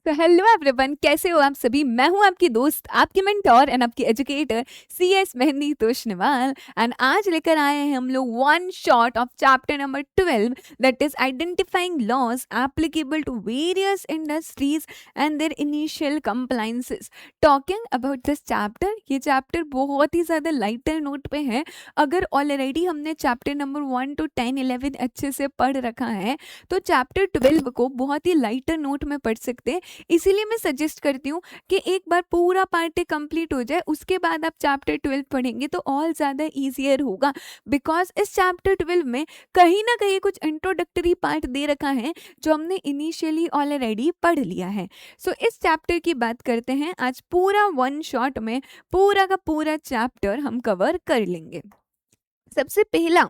तो hello everyone, कैसे हो आप सभी। मैं हूं आपकी दोस्त, आपकी मेंटोर एंड आपकी educator CS Mehndi Toshniwal. And आज लेकर आए हैं हम लोग one shot of chapter number 12, that is identifying laws applicable to various industries and their initial compliances. Talking about this chapter, ये चैप्टर बहुत ही ज़्यादा लाइटर नोट पे है। अगर ऑलरेडी हमने चैप्टर नंबर 1 to 10, 11 अच्छे से पढ़ रखा है तो चैप्टर 12 को बहुत ही लाइटर नोट में पढ़ सकते हैं। इसीलिए मैं सजेस्ट करती हूँ कि एक बार पूरा पार्ट कंप्लीट हो जाए, उसके बाद आप चैप्टर 12 पढ़ेंगे तो और ज़्यादा ईजियर होगा। बिकॉज इस चैप्टर 12 में कहीं ना कहीं कुछ इंट्रोडक्टरी पार्ट दे रखा है जो हमने इनिशियली ऑलरेडी पढ़ लिया है। सो इस चैप्टर की बात करते हैं आज। पूरा वन शॉट में पूरा का पूरा चैप्टर हम कवर कर लेंगे। सबसे पहला,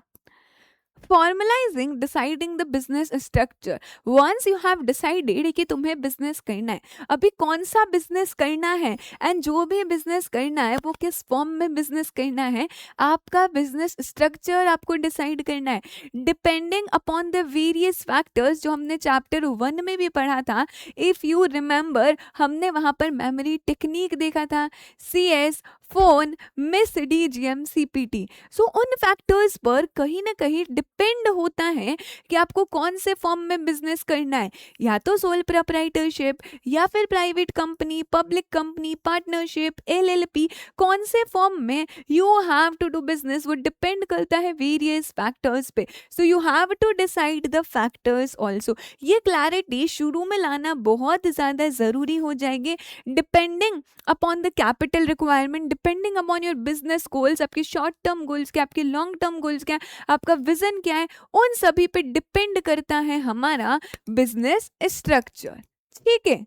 formalising deciding the business structure. Once you have decided कि तुम्हें बिजनेस करना है, अभी कौन सा बिजनेस करना है एंड जो भी बिजनेस करना है वो किस फॉर्म में बिजनेस करना है, आपका बिजनेस स्ट्रक्चर आपको डिसाइड करना है depending upon the various factors जो हमने चैप्टर 1 में भी पढ़ा था। इफ यू रिमेंबर, हमने वहां पर मेमोरी टेक्निक देखा था, CS, फोन, मिस DGM, CPT। सो उन फैक्टर्स पर कहीं ना कहीं डिपेंड होता है कि आपको कौन से फॉर्म में बिजनेस करना है, या तो सोल प्रोप्राइटरशिप या फिर private company, public company, partnership, LLP। कौन से फॉर्म में you have to do business वो डिपेंड करता है वेरियस फैक्टर्स पे। So you have to decide the factors also. ये क्लैरिटी शुरू में लाना बहुत ज़्यादा ज़रूरी हो जाएगी। Depending upon the capital requirement, depending upon your business goals, आपके शॉर्ट टर्म गोल्स क्या, आपके लॉन्ग टर्म गोल्स क्या, आपका विजन क्या है, उन सभी पे डिपेंड करता है हमारा बिजनेस स्ट्रक्चर। ठीक है,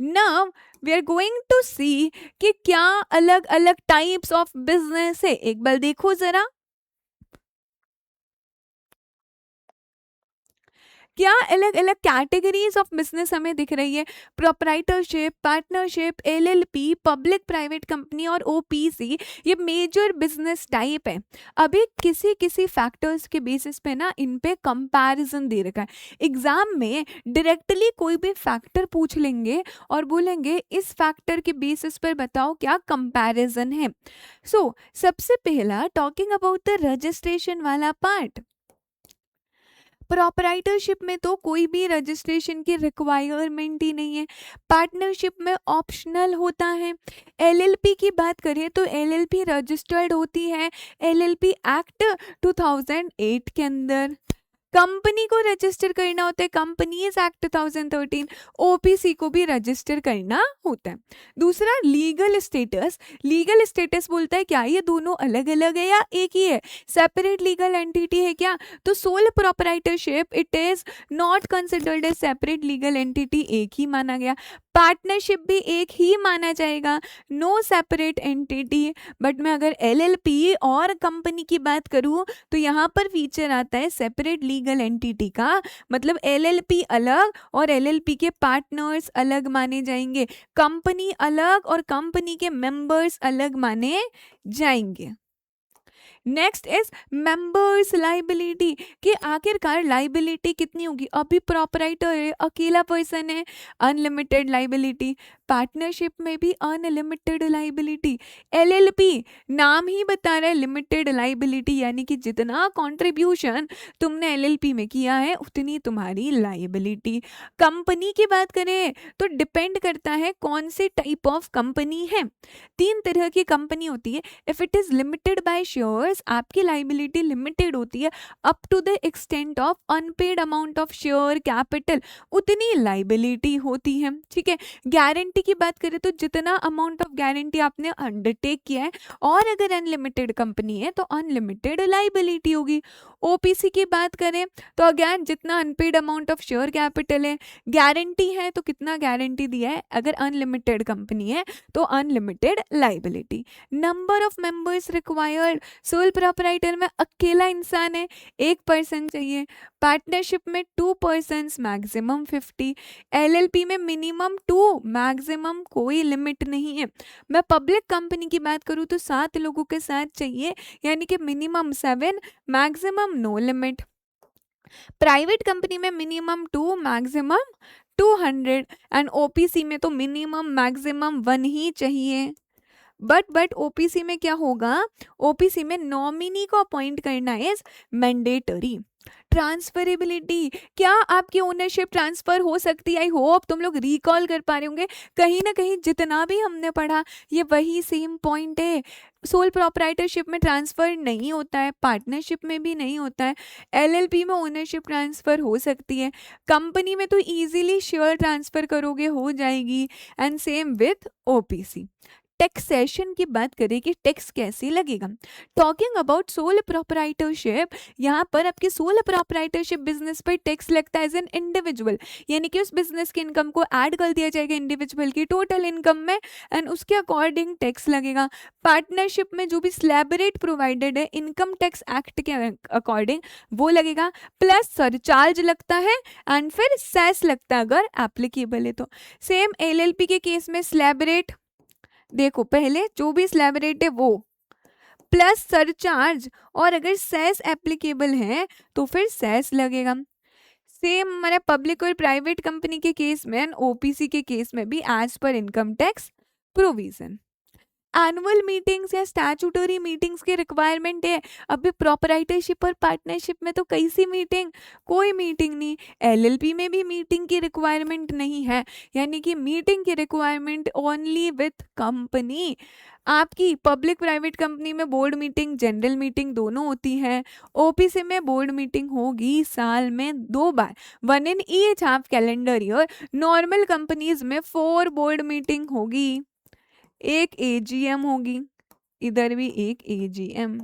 now we are going to see कि क्या अलग अलग टाइप्स ऑफ बिजनेस है। एक बार देखो जरा, क्या अलग अलग कैटेगरीज ऑफ बिजनेस हमें दिख रही है। Proprietorship, partnership, LLP, public private company और OPC, ये मेजर बिजनेस टाइप है। अभी किसी किसी फैक्टर्स के बेसिस पे ना इन पे कंपैरिजन दे रखा है। एग्जाम में डायरेक्टली कोई भी फैक्टर पूछ लेंगे और बोलेंगे इस फैक्टर के बेसिस पर बताओ क्या कंपैरिजन है। सो सबसे पहला, टॉकिंग अबाउट द रजिस्ट्रेशन वाला पार्ट। प्रॉपराइटरशिप में तो कोई भी रजिस्ट्रेशन की रिक्वायरमेंट ही नहीं है, पार्टनरशिप में ऑप्शनल होता है। LLP की बात करें तो LLP रजिस्टर्ड होती है LLP एक्ट 2008 के अंदर। कंपनी को रजिस्टर करना होता है कंपनीज एक्ट 2013। OPC को भी रजिस्टर करना होता है। दूसरा, लीगल स्टेटस। लीगल स्टेटस बोलता है क्या ये दोनों अलग अलग है या एक ही है, सेपरेट लीगल एंटिटी है क्या। तो sole proprietorship it is not considered as separate legal entity, एक ही माना गया। पार्टनरशिप भी एक ही माना जाएगा, नो सेपरेट एंटिटी। बट मैं अगर LLP और कंपनी की बात करूं तो यहाँ पर फीचर आता है सेपरेट लीगल एंटिटी का, मतलब LLP अलग और LLP के पार्टनर्स अलग माने जाएंगे, कंपनी अलग और कंपनी के मेंबर्स अलग माने जाएंगे। नेक्स्ट इज मेंबर्स लाइबिलिटी, कि आखिरकार लाइबिलिटी कितनी होगी। अभी प्रॉपराइटर है, अकेला पर्सन है, अनलिमिटेड लाइबिलिटी। पार्टनरशिप में भी अनलिमिटेड लाइबिलिटी। LLP नाम ही बता रहा है लिमिटेड लाइबिलिटी, यानी कि जितना कंट्रीब्यूशन तुमने LLP में किया है उतनी तुम्हारी लाइबिलिटी। कंपनी की बात करें तो डिपेंड करता है कौन सी टाइप ऑफ कंपनी है। 3 तरह की कंपनी होती है। If it is limited by shares, आपकी लाइबिलिटी लिमिटेड होती है up to the extent of unpaid amount of share capital, उतनी लाइबिलिटी होती है। ठीक है, गारंटी की बात करें तो जितना अमाउंट ऑफ गारंटी आपने अंडरटेक किया है, और अगर अनलिमिटेड कंपनी है तो अनलिमिटेड लाइबिलिटी होगी। OPC की बात करें तो अगेन जितना unpaid amount of share capital है, गारंटी है तो कितना गारंटी दिया है, अगर अनलिमिटेड कंपनी है तो unlimited liability. Number of members required, sole proprietor में अकेला इंसान है, एक पर्सन चाहिए। पार्टनरशिप में 2 पर्सन्स, मैक्सिमम 50। LLP में मिनिमम 2, मैक्सिमम कोई लिमिट नहीं है। मैं पब्लिक कंपनी की बात करूँ तो 7 लोगों के साथ चाहिए, यानी कि minimum 7, maximum no limit. Private company में मिनिमम 2, मैक्सिमम 2 200 एंड ओपीसी में तो मिनिमम मैक्सिमम 1 ही चाहिए। बट ओपीसी में क्या होगा, ओपीसी में नॉमिनी को अपॉइंट करना इज मैंडेटरी। ट्रांसफरेबिलिटी, क्या आपकी ओनरशिप ट्रांसफर हो सकती है? आई होप तुम लोग रिकॉल कर पा रहे होंगे, कहीं ना कहीं जितना भी हमने पढ़ा ये वही सेम पॉइंट है। सोल प्रोप्राइटरशिप में ट्रांसफर नहीं होता है, पार्टनरशिप में भी नहीं होता है, एलएलपी में ओनरशिप ट्रांसफर हो सकती है, कंपनी में तो इजीली शेयर ट्रांसफर करोगे हो जाएगी, and same with OPC. Taxation की बात करें कि टैक्स कैसे लगेगा, टॉकिंग अबाउट सोल प्रोप्राइटरशिप, यहाँ पर आपके सोल प्रोप्राइटरशिप बिजनेस पर टैक्स लगता है एज एन इंडिविजुअल, यानी कि उस बिजनेस की इनकम को ऐड कर दिया जाएगा इंडिविजुअल की टोटल इनकम में एंड उसके अकॉर्डिंग टैक्स लगेगा। पार्टनरशिप में जो भी स्लैब रेट प्रोवाइडेड है इनकम टैक्स एक्ट के अकॉर्डिंग वो लगेगा, प्लस सरचार्ज लगता है एंड फिर सेस लगता है अगर एप्लीकेबल है तो। सेम एलएलपी के केस में स्लैब रेट देखो, पहले जो भी स्लैब रेट है वो प्लस सरचार्ज, और अगर सेस एप्लीकेबल है तो फिर सेस लगेगा। सेम हमारा पब्लिक और प्राइवेट कंपनी के केस में एंड ओपीसी के केस में भी as per income tax provision. Annual meetings या स्टैट्यूटरी मीटिंग्स की रिक्वायरमेंट है। अभी प्रोपराइटरशिप और पार्टनरशिप में तो कैसी मीटिंग, कोई मीटिंग नहीं। एलएलपी में भी मीटिंग की रिक्वायरमेंट नहीं है, यानी कि मीटिंग की रिक्वायरमेंट ओनली विथ कंपनी। आपकी पब्लिक प्राइवेट कंपनी में बोर्ड मीटिंग जनरल मीटिंग दोनों होती है, ओपीसी में बोर्ड मीटिंग होगी साल में 2 बार, 1 in each half calendar year. Normal companies में 4 बोर्ड मीटिंग होगी, एक एजीएम होगी, इधर भी एक एजीएम।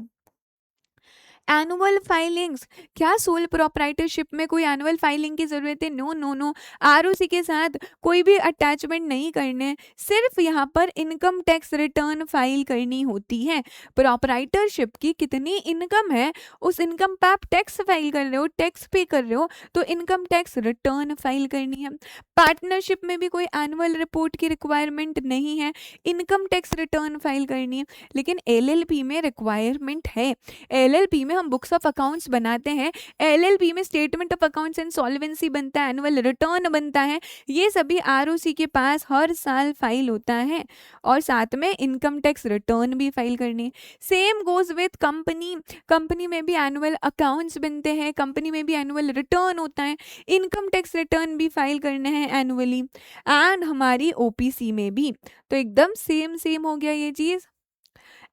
एनुअल फाइलिंग्स, क्या सोल प्रोप्राइटरशिप में कोई एनुअल फाइलिंग की जरूरत है? नो नो नो, आरओसी के साथ कोई भी अटैचमेंट नहीं करने, सिर्फ यहाँ पर इनकम टैक्स रिटर्न फाइल करनी होती है। प्रोप्राइटरशिप की कितनी इनकम है उस इनकम पे आप टैक्स फाइल कर रहे हो, टैक्स पे कर रहे हो, तो इनकम टैक्स रिटर्न फाइल करनी है। पार्टनरशिप में भी कोई एनुअल रिपोर्ट की रिक्वायरमेंट नहीं है, इनकम टैक्स रिटर्न फाइल करनी है। लेकिन एलएलपी में रिक्वायरमेंट है। एलएलपी में हम बुक्स ऑफ अकाउंट्स बनाते हैं, एलएलपी में statement of accounts and solvency बनता है, एनुअल रिटर्न बनता है, ये सभी आरओसी के पास हर साल फाइल होता है, और साथ में इनकम टैक्स रिटर्न भी फाइल करनी है। Same goes with company, company में भी एनुअल अकाउंट्स बनते हैं, कंपनी में भी एनुअल रिटर्न होता है, इनकम टैक्स रिटर्न भी फाइल करने हैं एनुअली, एंड हमारी ओपीसी में भी। तो एकदम सेम हो गया ये चीज।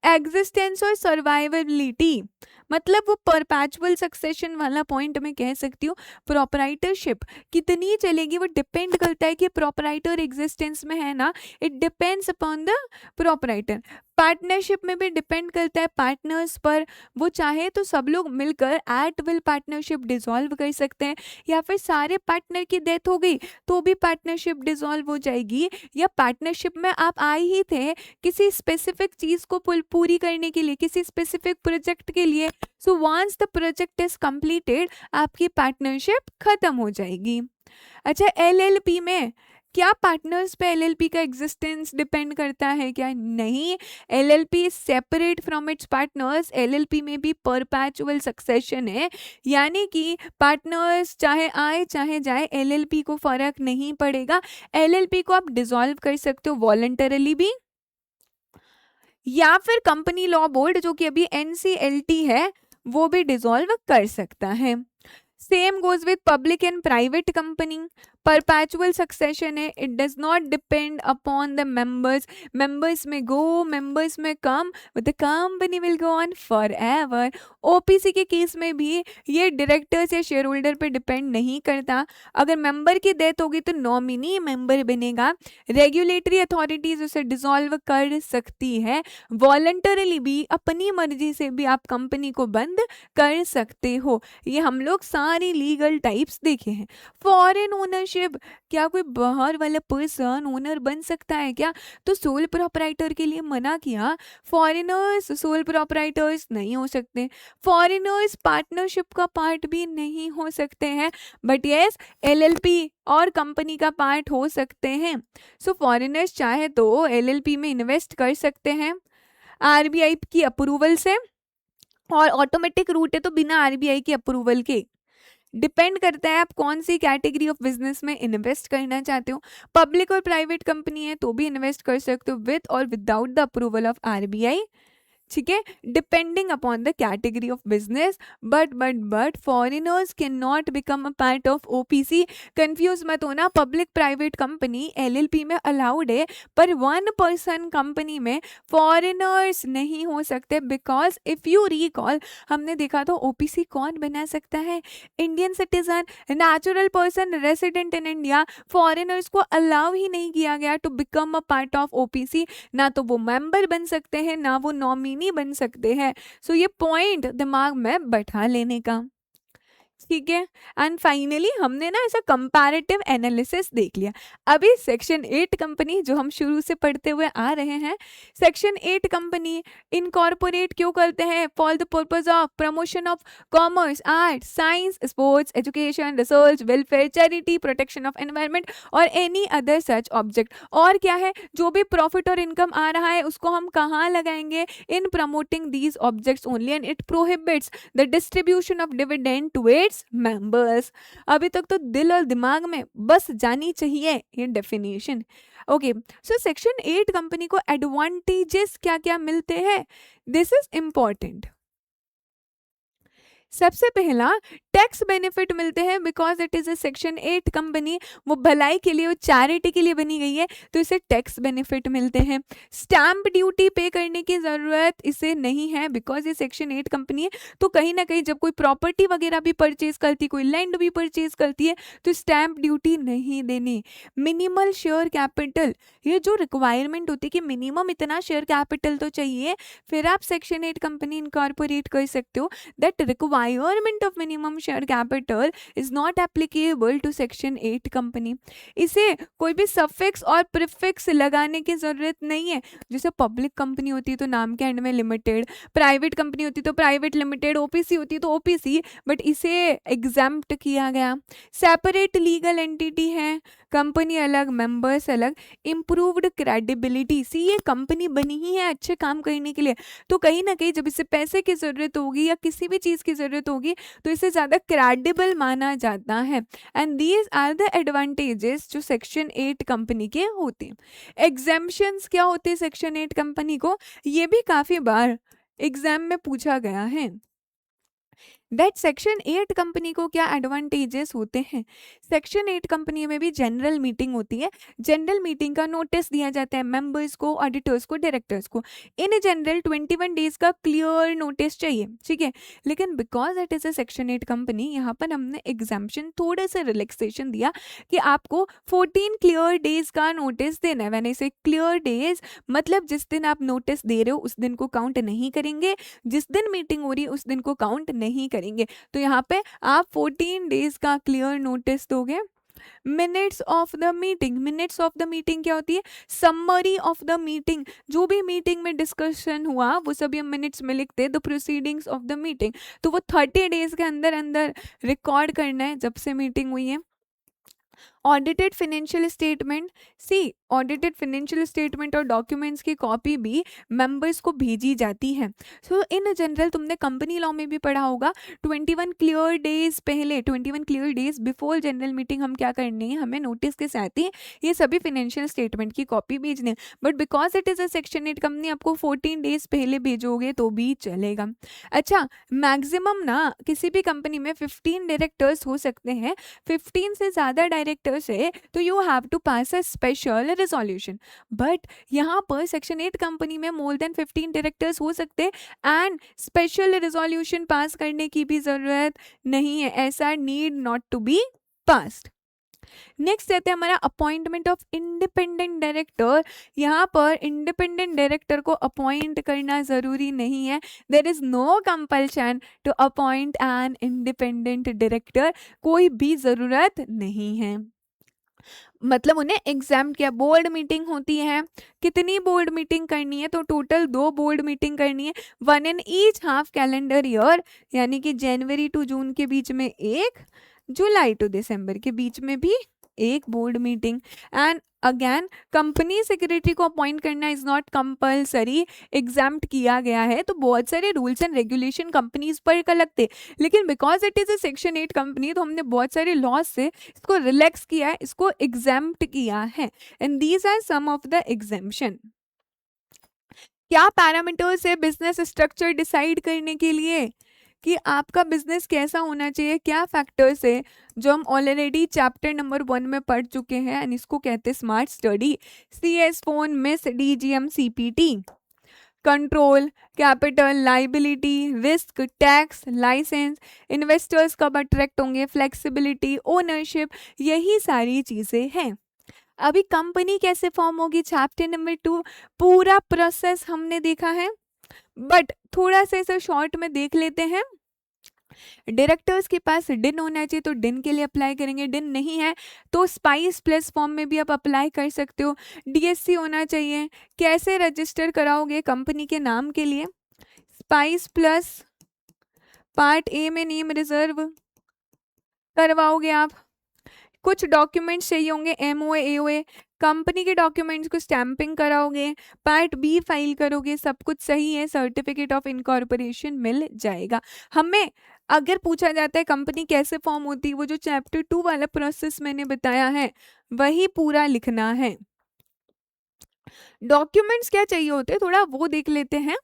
एग्जिस्टेंस और सर्वाइवेबिलिटी, मतलब वो परपैचुअल सक्सेशन वाला पॉइंट मैं कह सकती हूँ। प्रोपराइटरशिप कितनी चलेगी वो डिपेंड करता है कि प्रोपराइटर एग्जिस्टेंस में है ना, it depends upon the proprietor. Partnership में भी डिपेंड करता है पार्टनर्स पर, वो चाहे तो सब लोग मिलकर एट विल पार्टनरशिप डिसॉल्व कर सकते हैं, या फिर सारे पार्टनर की डेथ हो गई तो भी पार्टनरशिप डिसॉल्व हो जाएगी, या पार्टनरशिप में आप आए ही थे किसी स्पेसिफिक चीज को पूरी करने के लिए, किसी स्पेसिफिक प्रोजेक्ट के लिए, so once the project is completed आपकी पार्टनरशिप खत्म हो जाएगी। अच्छा, एलएलपी में क्या पार्टनर्स पे एलएलपी का एग्जिस्टेंस डिपेंड करता है क्या? नहीं, LLP separate from its partners. LLP में भी परपैचुअल सक्सेशन है, यानी कि पार्टनर्स चाहे आए चाहे जाए एलएलपी को फर्क नहीं पड़ेगा। एलएलपी को आप डिसॉल्व कर सकते हो वॉलंटरली भी, या फिर कंपनी लॉ बोर्ड जो कि अभी एनसीएलटी है वो भी डिसॉल्व कर सकता है। Same goes with public and private company, perpetual succession है, it does not depend upon the members. Members में गो, मेंबर्स में come, the company will go on for ever. OPC के केस में भी ये डायरेक्टर्स या शेयर होल्डर पे depend नहीं करता। अगर मेंबर की डेथ होगी तो नॉमिनी मेंबर बनेगा, रेगुलेटरी अथॉरिटीज उसे डिसॉल्व कर सकती है, वॉलंटरली भी अपनी मर्जी से भी आप कंपनी को बंद कर सकते हो। ये हम लोग सारी लीगल टाइप्स देखे हैं। फॉरेन ओनरशिप, क्या कोई बाहर वाला पर्सन ओनर बन सकता है क्या? तो सोल प्रोपराइटर के लिए मना किया, फॉरेनर्स सोल प्रोपराइटर्स नहीं हो सकते, फॉरेनर्स पार्टनरशिप का पार्ट भी नहीं हो सकते हैं, बट यस एलएलपी और कंपनी का पार्ट हो सकते हैं। सो फॉरेनर्स चाहे तो एलएलपी में इन्वेस्ट कर सकते हैं आरबीआई की अप्रूवल से, और ऑटोमेटिक रूट है तो बिना आरबीआई की अप्रूवल के। डिपेंड करता है आप कौन सी कैटेगरी ऑफ बिजनेस में इन्वेस्ट करना चाहते हो। पब्लिक और प्राइवेट कंपनी है तो भी इन्वेस्ट कर सकते हो विद और without the approval of RBI, ठीक है, depending upon the category of business. But foreigners can not become a part of OPC. Confuse मत होना, पब्लिक प्राइवेट कंपनी एलएलपी में अलाउड है पर 1 पर्सन कंपनी में फॉरेनर्स नहीं हो सकते, बिकॉज इफ यू रिकॉल हमने देखा तो ओपीसी कौन बना सकता है, Indian citizen, natural person resident in India. Foreigners को अलाउ ही नहीं किया गया to become a part of OPC, ना तो वो मेंबर बन सकते हैं ना वो नॉमिनी बन सकते हैं। सो ये पॉइंट दिमाग में बैठा लेने का, ठीक है। एंड फाइनली हमने ना ऐसा कंपैरेटिव एनालिसिस देख लिया। अभी सेक्शन 8 कंपनी जो हम शुरू से पढ़ते हुए आ रहे हैं, सेक्शन 8 कंपनी इनकॉर्पोरेट क्यों करते हैं, for the purpose of promotion of commerce, art, science, sports, education, research, welfare, charity, protection of environment और एनी अदर सच ऑब्जेक्ट। और क्या है, जो भी प्रॉफिट और इनकम आ रहा है उसको हम कहाँ लगाएंगे, in promoting these objects only, and it prohibits the distribution of dividend to members. अभी तक तो दिल और दिमाग में बस जानी चाहिए ये definition. Okay, so section 8 company को एडवांटेजेस क्या क्या मिलते हैं, दिस इज इंपॉर्टेंट। सबसे पहला टैक्स बेनिफिट मिलते हैं because it is A section 8 company, वो भलाई के लिए, वो चैरिटी के लिए बनी गई है तो इसे टैक्स बेनिफिट मिलते हैं। स्टैंप ड्यूटी पे करने की जरूरत इसे नहीं है बिकॉज ये सेक्शन 8 कंपनी है, तो कहीं ना कहीं जब कोई प्रॉपर्टी वगैरह भी परचेज करती है, कोई लैंड भी परचेज करती है तो स्टैंप ड्यूटी नहीं देनी। मिनिमल शेयर कैपिटल, ये जो रिक्वायरमेंट होती है कि मिनिमम इतना शेयर कैपिटल तो चाहिए, फिर आप सेक्शन 8 कंपनी इनकॉर्पोरेट कर सकते हो। That requirement of minimum share capital is not applicable to section 8 company. इसे कोई भी सफिक्स और प्रीफिक्स लगाने की जरूरत नहीं है। जैसे पब्लिक कंपनी होती है तो नाम के एंड में लिमिटेड, प्राइवेट कंपनी होती है तो प्राइवेट लिमिटेड, ओपीसी होती है तो ओपीसी, बट इसे एग्जाम्प्ट किया गया। सेपरेट लीगल एंटिटी है, कंपनी अलग, मेंबर्स अलग, इम्प्रूव्ड क्रेडिबिलिटी। सी ये कंपनी बनी ही है अच्छे काम करने के लिए, तो कहीं ना कहीं जब इसे पैसे की जरूरत होगी या किसी भी चीज की जरूरत होगी तो इसे ज्यादा क्रेडिबल माना जाता है। And these are the advantages जो सेक्शन 8 कंपनी के होते हैं। एग्जेम्पशंस क्या होते हैं सेक्शन 8 कंपनी को, ये भी काफी बार एग्जाम में पूछा गया है। दैट सेक्शन 8 कंपनी को क्या एडवांटेजेस होते हैं, सेक्शन 8 कंपनी में भी जनरल मीटिंग होती है। जनरल मीटिंग का नोटिस दिया जाता है मेंबर्स को, ऑडिटर्स को, डायरेक्टर्स को। इन जनरल 21 डेज का क्लियर नोटिस चाहिए, ठीक है। लेकिन because it is a section 8 company, यहाँ पर हमने एग्जाम्पशन थोड़ा सा रिलैक्सेशन दिया कि आपको 14 क्लियर डेज का नोटिस देना है। मैंने इसे क्लियर डेज मतलब जिस दिन आप नोटिस दे रहे हो उस दिन को काउंट नहीं करेंगे, जिस दिन मीटिंग हो रही है उस दिन को काउंट नहीं करेंगे। तो यहाँ पे आप 14 डेज का क्लियर नोटिस दोगे। Minutes of the meeting, minutes of the meeting क्या होती है, समरी ऑफ द मीटिंग, जो भी मीटिंग में डिस्कशन हुआ वो सभी हम मिनट्स में लिखते हैं, the proceedings of the meeting, तो वो 30 डेज के अंदर अंदर रिकॉर्ड करना है जब से मीटिंग हुई है। ऑडिटेड फाइनेंशियल स्टेटमेंट, सी ऑडिटेड फाइनेंशियल स्टेटमेंट और डॉक्यूमेंट्स की कॉपी भी मेंबर्स को भेजी जाती है। सो इन जनरल तुमने कंपनी लॉ में भी पढ़ा होगा 21 क्लियर डेज पहले, 21 clear days before general meeting हम क्या करनी है, हमें नोटिस के साथ ही ये सभी फाइनेंशियल स्टेटमेंट की कॉपी भेजनी है। But because it is a section 8 company, आपको 14 डेज पहले भेजोगे तो भी चलेगा। अच्छा, मैक्सिमम ना किसी भी कंपनी में 15 डायरेक्टर्स हो सकते हैं, 15 से ज़्यादा डायरेक्टर्स है तो you have to pass a special resolution. But यहाँ पर सेक्शन 8 कंपनी में मोर देन 15 डायरेक्टर्स हो सकते हैं एंड स्पेशल रेजोल्यूशन पास करने की भी जरूरत नहीं है, ऐसा need not to be passed. Next रहते हैं हमारा अपॉइंटमेंट ऑफ इंडिपेंडेंट डायरेक्टर। यहाँ पर इंडिपेंडेंट डायरेक्टर को अपॉइंट करना जरूरी नहीं है, there is no compulsion to appoint an independent director, कोई भी जरूरत नहीं है। मतलब उन्हें एग्जाम किया, बोर्ड मीटिंग होती है, कितनी बोर्ड मीटिंग करनी है, तो टोटल 2 बोर्ड मीटिंग करनी है, 1 in each half calendar year, यानी कि जनवरी टू जून के बीच में एक, जुलाई टू दिसंबर के बीच में भी एक board meeting. And again company secretary को अपॉइंट करना इज नॉट कंपल्सरी, एग्जाम्प्ट किया गया है। तो बहुत सारे रूल्स एंड रेगुलेशन कंपनीज पर का लगते, लेकिन because it is a section 8 company, तो हमने बहुत सारे लॉज से इसको रिलैक्स किया है, इसको एग्जाम्प्ट किया है। And these are some of the exemption. क्या पैरामीटर्स है बिजनेस स्ट्रक्चर डिसाइड करने के लिए कि आपका बिजनेस कैसा होना चाहिए? क्या फैक्टर्स है जो हम ऑलरेडी चैप्टर नंबर 1 में पढ़ चुके हैं, एंड इसको कहते हैं स्मार्ट स्टडी। CS फोन, मिस, DGM, CPT, control, capital, liability, risk, tax, licence, investors कब अट्रैक्ट होंगे, फ्लेक्सिबिलिटी, ओनरशिप, यही सारी चीजें हैं। अभी कंपनी कैसे फॉर्म होगी, चैप्टर नंबर 2 पूरा प्रोसेस हमने देखा है, बट थोड़ा सा इसे शॉर्ट में देख लेते हैं। डायरेक्टर्स के पास डिन होना चाहिए, तो डिन के लिए अप्लाई करेंगे। डिन नहीं है तो स्पाइस प्लस फॉर्म में भी आप अप्लाई कर सकते हो। DSC होना चाहिए। कैसे रजिस्टर कराओगे कंपनी के नाम के लिए? स्पाइस प्लस पार्ट ए में नेम रिजर्व करवाओगे आप। कुछ डॉक्यूमेंट्स चाहिए होंगे, MOA, AOA, कंपनी के डॉक्यूमेंट्स को स्टैंपिंग कराओगे, पार्ट B फाइल करोगे, सब कुछ सही है, सर्टिफिकेट ऑफ इनकॉर्पोरेशन मिल जाएगा। हमें अगर पूछा जाता है कंपनी कैसे फॉर्म होती है, वो जो चैप्टर 2 वाला प्रोसेस मैंने बताया है वही पूरा लिखना है। डॉक्यूमेंट्स क्या चाहिए होते हैं थोड़ा वो देख लेते हैं।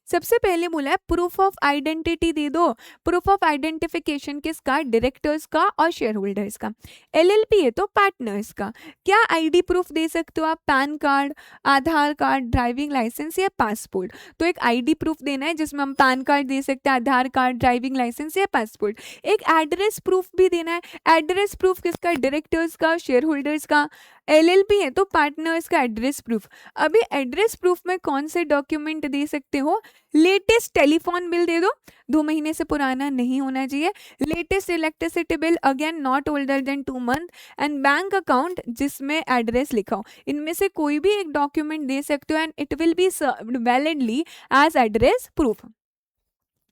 सबसे पहले बोला है प्रूफ ऑफ आइडेंटिटी दे दो। प्रूफ ऑफ आइडेंटिफिकेशन किसका? डायरेक्टर्स का और शेयर होल्डर्स का। LLP है तो पार्टनर्स का। क्या ID प्रूफ दे सकते हो आप? पैन कार्ड, आधार कार्ड, ड्राइविंग लाइसेंस या पासपोर्ट। तो एक ID प्रूफ देना है जिसमें हम पैन कार्ड दे सकते हैं, आधार कार्ड, ड्राइविंग लाइसेंस या पासपोर्ट। एक एड्रेस प्रूफ भी देना है। एड्रेस प्रूफ किसका? डायरेक्टर्स का, शेयर होल्डर्स का। LLP है तो पार्टनर्स का एड्रेस प्रूफ। अभी एड्रेस प्रूफ में कौन से डॉक्यूमेंट दे सकते हो? लेटेस्ट टेलीफोन बिल दे दो, 2 महीने से पुराना नहीं होना चाहिए। Latest electricity bill, again not older than 2 month. And bank account जिसमें एड्रेस लिखा हो। इनमें से कोई भी एक डॉक्यूमेंट दे सकते हो and it will be served validly as address proof.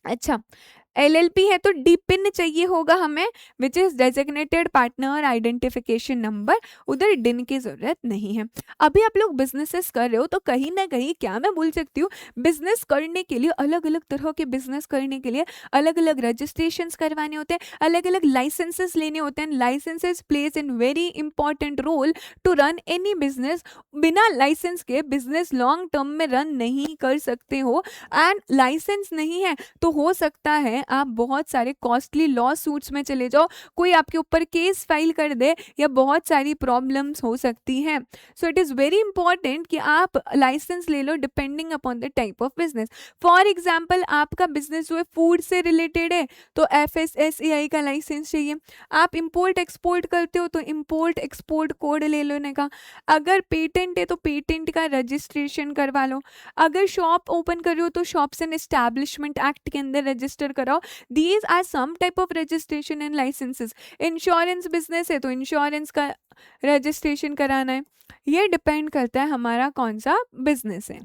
अच्छा, LLP है तो डिपिन चाहिए होगा हमें, which is designated partner identification number. उधर डिन की जरूरत नहीं है। अभी आप लोग बिजनेसेस कर रहे हो तो कहीं ना कहीं क्या मैं बोल सकती हूँ, बिजनेस करने के लिए अलग अलग तरह के बिजनेस करने के लिए अलग अलग रजिस्ट्रेशन करवाने होते हैं, अलग अलग लाइसेंसेस लेने होते हैं। Licences plays in very important role to run any business. बिना लाइसेंस के बिजनेस लॉन्ग टर्म में रन नहीं कर सकते हो, एंड लाइसेंस नहीं है तो हो सकता है आप बहुत सारे कॉस्टली लॉ सूट्स में चले जाओ, कोई आपके ऊपर केस फाइल कर दे, या बहुत सारी प्रॉब्लम्स हो सकती हैं। So it is very important कि आप लाइसेंस ले लो depending upon the type of business. For example आपका बिजनेस जो है फूड से रिलेटेड है तो FSSAI का लाइसेंस चाहिए। आप इम्पोर्ट एक्सपोर्ट करते हो तो इम्पोर्ट एक्सपोर्ट कोड ले लेने का। अगर पेटेंट है तो पेटेंट का रजिस्ट्रेशन करवा लो। अगर शॉप ओपन कर रहे हो तो शॉप्स एंड एस्टैब्लिशमेंट एक्ट के अंदर रजिस्टर कराओ। These are some type of registration and licenses. Insurance business है तो इंश्योरेंस का रजिस्ट्रेशन कराना है। ये डिपेंड करता है हमारा कौन सा बिजनेस है।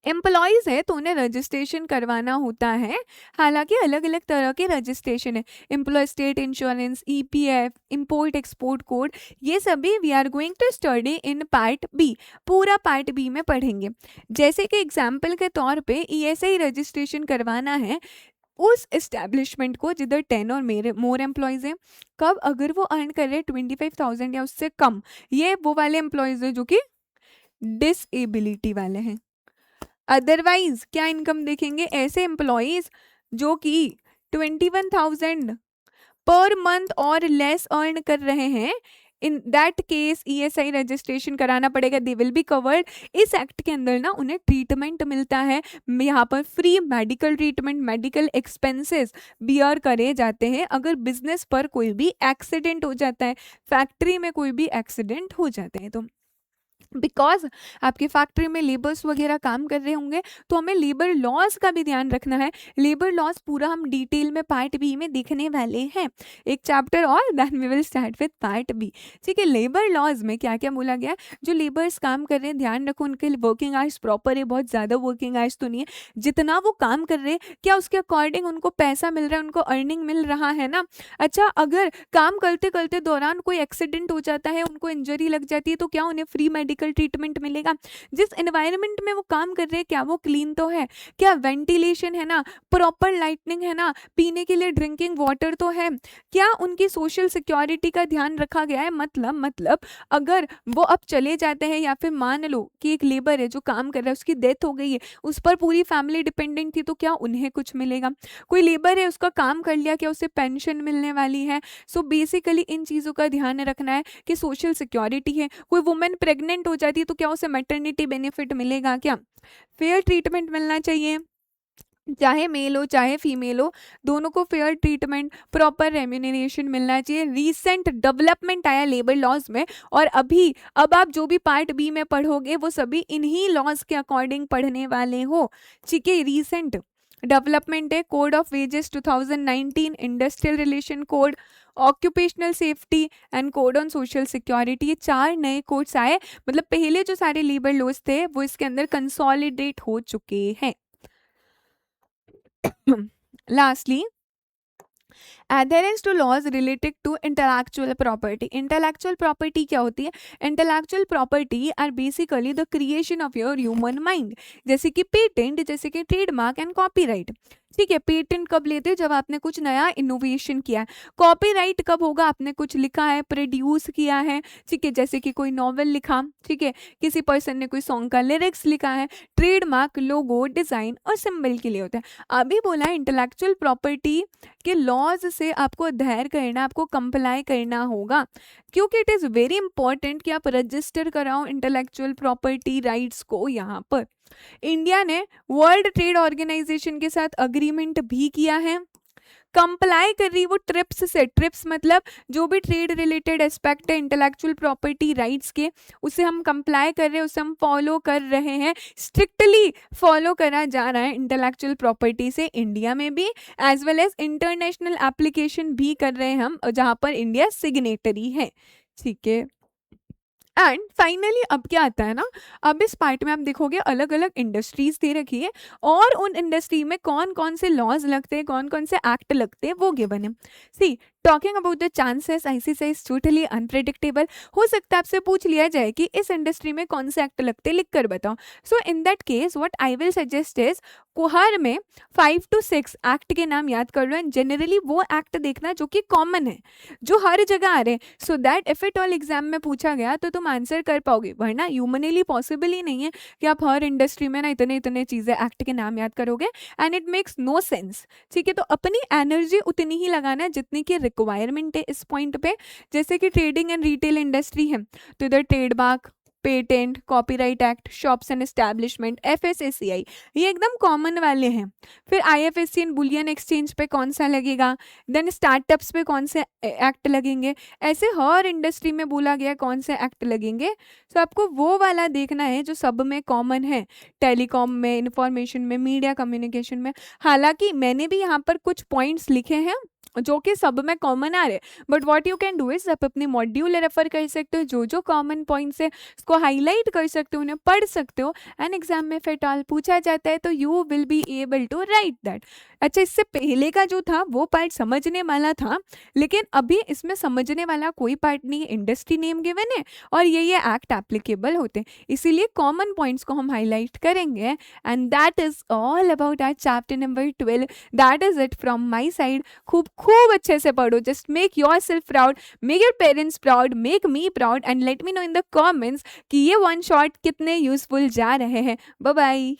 एम्प्लॉयज़ है तो उन्हें रजिस्ट्रेशन करवाना होता है। हालांकि अलग अलग तरह के रजिस्ट्रेशन है, employ state insurance, EPF, import export code, ये सभी we are going to study in part B। पूरा पार्ट B में पढ़ेंगे। जैसे कि एग्जाम्पल के तौर पे ESI रजिस्ट्रेशन करवाना है उस एस्टेब्लिशमेंट को जिधर 10 और मोर एम्प्लॉयज़ हैं। कब? अगर वो अर्न कर रहे 25,000 या उससे कम। ये वो वाले एम्प्लॉयज़ हैं जो कि डिसेबिलिटी वाले हैं। अदरवाइज क्या इनकम देखेंगे? ऐसे एम्प्लॉयज जो कि 21,000 पर मंथ और लेस अर्न कर रहे हैं, in that case ESI registration कराना पड़ेगा। They will be covered. इस एक्ट के अंदर ना उन्हें ट्रीटमेंट मिलता है, यहाँ पर free medical treatment, medical expenses bear करे जाते हैं अगर बिजनेस पर कोई भी एक्सीडेंट हो जाता है, फैक्ट्री में कोई भी एक्सीडेंट हो जाते हैं तो। बिकॉज आपके फैक्ट्री में लेबर्स वगैरह काम कर रहे होंगे, तो हमें लेबर लॉज का भी ध्यान रखना है। लेबर लॉज पूरा हम डिटेल में पार्ट बी में देखने वाले हैं, एक चैप्टर और then we will start with part B. ठीक है, लेबर लॉज में क्या क्या बोला गया है, जो लेबर्स काम कर रहे हैं ध्यान रखो उनके वर्किंग आवर्स प्रॉपर है, बहुत ज़्यादा वर्किंग आवर्स तो नहीं है, जितना वो काम कर रहे हैं क्या उसके अकॉर्डिंग उनको पैसा मिल रहा है, उनको अर्निंग मिल रहा है ना। अच्छा, अगर काम करते करते दौरान कोई एक्सीडेंट हो जाता है, उनको इंजरी लग जाती है, तो क्या उन्हें फ्री मेडिकल ट्रीटमेंट मिलेगा। जिस एनवायरनमेंट में वो काम कर रहे हैं क्या वो क्लीन तो है, क्या वेंटिलेशन है ना, प्रॉपर लाइटनिंग है ना, पीने के लिए ड्रिंकिंग वाटर तो है, क्या उनकी सोशल सिक्योरिटी का ध्यान रखा गया है। मतलब अगर वो अब चले जाते हैं या फिर मान लो कि एक लेबर है जो काम कर रहा है उसकी डेथ हो गई है, उस पर पूरी फैमिली डिपेंडेंट थी, तो क्या उन्हें कुछ मिलेगा। कोई लेबर है उसका काम कर लिया, क्या उसे पेंशन मिलने वाली है। सो बेसिकली इन चीज़ों का ध्यान रखना है कि सोशल सिक्योरिटी है। कोई वुमेन प्रेग्नेंट हो जाती है तो क्या उसे मैटरनिटी बेनिफिट मिलेगा, क्या फेयर ट्रीटमेंट मिलना चाहिए, चाहे मेल हो चाहे फीमेल हो, दोनों को फेयर ट्रीटमेंट प्रॉपर रेम्यूनरेशन मिलना चाहिए। रीसेंट डेवलपमेंट आया लेबर लॉज में, और अब आप जो भी पार्ट बी में पढ़ोगे वो सभी इन्हीं लॉज के अकॉर्डिंग पढ़ने वाले हो। ठीक है, रीसेंट डेवलपमेंट है code of wages 2019, industrial relation code, occupational safety and code on social security, ये 4 नए कोड्स आए। मतलब पहले जो सारे लेबर लॉज थे वो इसके अंदर कंसोलिडेट हो चुके हैं। Lastly, adherence to laws related to intellectual property. Intellectual property क्या होती है? Intellectual property are basically the creation of your human mind. जैसे कि पेटेंट, जैसे कि ट्रेडमार्क एंड कॉपीराइट। ठीक है, पेटेंट कब लेते हैं, जब आपने कुछ नया इनोवेशन किया है। कॉपीराइट कब होगा, आपने कुछ लिखा है, प्रोड्यूस किया है। ठीक है, जैसे कि कोई नॉवेल लिखा, ठीक है, किसी पर्सन ने कोई सॉन्ग का लिरिक्स लिखा है। ट्रेडमार्क लोगो, डिजाइन और सिंबल के लिए होता है। अभी बोला है इंटेलेक्चुअल प्रॉपर्टी के लॉज से आपको अध्ययन करना, आपको कंप्लाई करना होगा, क्योंकि इट इज़ वेरी इंपॉर्टेंट कि आप रजिस्टर कराओ इंटेलेक्चुअल प्रॉपर्टी राइट्स को। यहाँ पर इंडिया ने वर्ल्ड ट्रेड ऑर्गेनाइजेशन के साथ अग्रीमेंट भी किया है, कंप्लाई कर रही वो ट्रिप्स से। ट्रिप्स मतलब जो भी ट्रेड रिलेटेड एस्पेक्ट है इंटेलेक्चुअल प्रॉपर्टी राइट्स के, उसे हम कंप्लाई कर रहे हैं, उसे हम फॉलो कर रहे हैं, स्ट्रिक्टली फॉलो करा जा रहा है इंटेलेक्चुअल प्रॉपर्टी से इंडिया में भी, as well as international application भी कर रहे हैं हम, जहाँ पर इंडिया सिग्नेटरी है। ठीक है, एंड फाइनली अब क्या आता है ना, अब इस पार्ट में आप देखोगे अलग अलग इंडस्ट्रीज दे रखी है, और उन इंडस्ट्री में कौन कौन से लॉज लगते हैं, कौन कौन से एक्ट लगते हैं, वो गिवन है। See, talking about the chances, ICC is totally unpredictable. हो सकता है आपसे पूछ लिया जाए कि इस इंडस्ट्री में कौन से एक्ट लगते हैं, लिख कर बताओ। So in that case what I will suggest is, कुहर में 5 to 6 एक्ट के नाम याद कर लो, एंड जनरली वो एक्ट देखना जो कि कॉमन है, जो हर जगह आ रहे हैं, so that if it all exam में पूछा गया तो तुम आंसर कर पाओगे। वरना ह्यूमनली पॉसिबल ही नहीं है कि आप हर इंडस्ट्री में ना इतने इतने चीज़ें एक्ट के नाम याद करोगे, and it makes no sense. ठीक है, तो अपनी एनर्जी उतनी ही लगाना है जितनी की रिक्वायरमेंट है इस पॉइंट पे। जैसे कि ट्रेडिंग एंड रिटेल इंडस्ट्री है, तो इधर trademark, patent, copyright act, shops and establishment, FSSCI, ये एकदम कॉमन वाले हैं। फिर आईएफएससी एंड बुलियन एक्सचेंज पे कौन सा लगेगा, देन स्टार्टअप्स पे कौन से एक्ट लगेंगे, ऐसे हर इंडस्ट्री में बोला गया कौन से एक्ट लगेंगे। तो आपको वो वाला देखना है जो सब में कॉमन है, टेलीकॉम में, इंफॉर्मेशन में, मीडिया कम्युनिकेशन में। हालांकि मैंने भी यहाँ पर कुछ पॉइंट्स लिखे हैं जो कि सब में कॉमन आ रहे, but what you can do is आप अपने मॉड्यूल रेफर कर सकते हो, जो जो कॉमन पॉइंट्स है उसको हाईलाइट कर सकते हो, उन्हें पढ़ सकते हो, एंड एग्जाम में फिर ऑल पूछा जाता है तो you will be able to write that. अच्छा, इससे पहले का जो था वो पार्ट समझने वाला था, लेकिन अभी इसमें समझने वाला कोई पार्ट नहीं है, इंडस्ट्री नेम गिवन है और ये एक्ट एप्लीकेबल होते हैं, इसीलिए कॉमन पॉइंट्स को हम हाईलाइट करेंगे। And that is all about our chapter number 12। That is it from my side. खूब अच्छे से पढ़ो, just make yourself proud, make your parents proud, make me proud, and let me know in the comments कि ये one shot कितने useful जा रहे हैं। Bye bye.